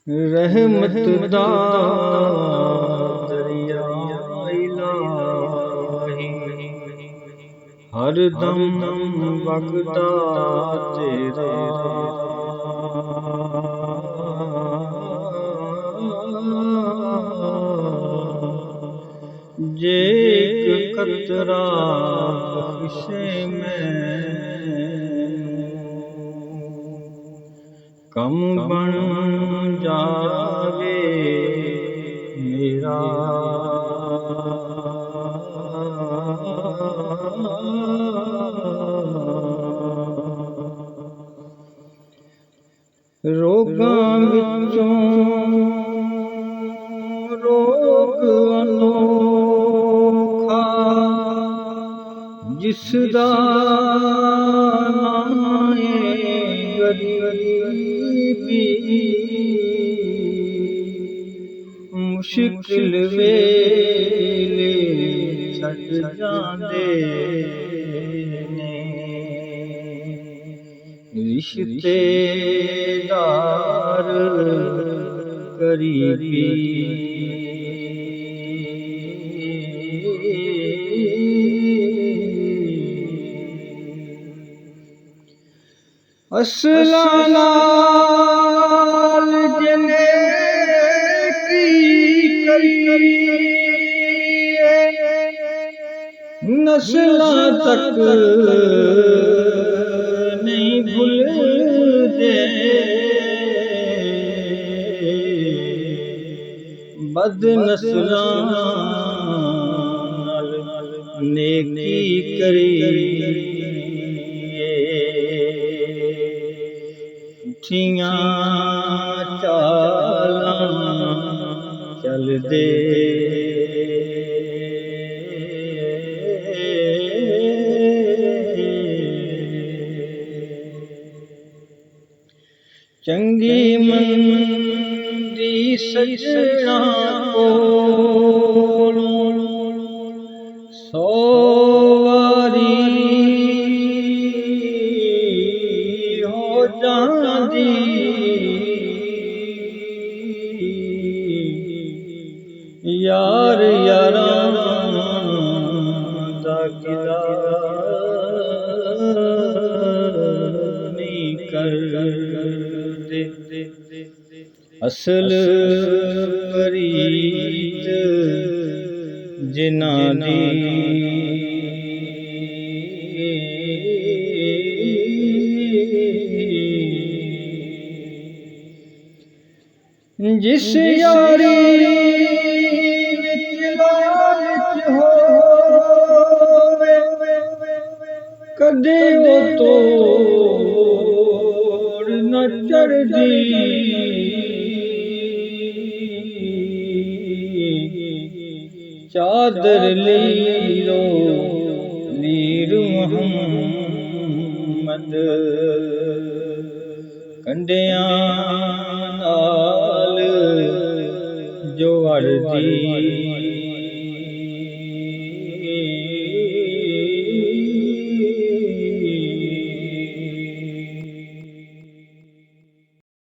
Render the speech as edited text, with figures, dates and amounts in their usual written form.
रहमत दा दरिया इलाही हर दम वगदा तेरा जे एक कतरा बख्शे में कम बन जावे मेरा रोगां विचों रोग अनोखा जिसदा नाम गरीबी मुश्किल वेले छड़ जांदे ने रिश्तेदार करीबी असला नाल जिने की नस्लां तक नहीं भुलदे बद नस्लां नाल नेकी करिए उठियां चालां चलदे चंगी मंदी सजना कोलों सौ वारी हो जांदी यार यारां दा गिला नहीं करदे असल प्रीत जिन्हां दी जिस यारी विच लालच होवे कदे वो तोड़ न चढ़दी चादर लीरो लीर मुहम्मद कंडियां नाल जो अड़दी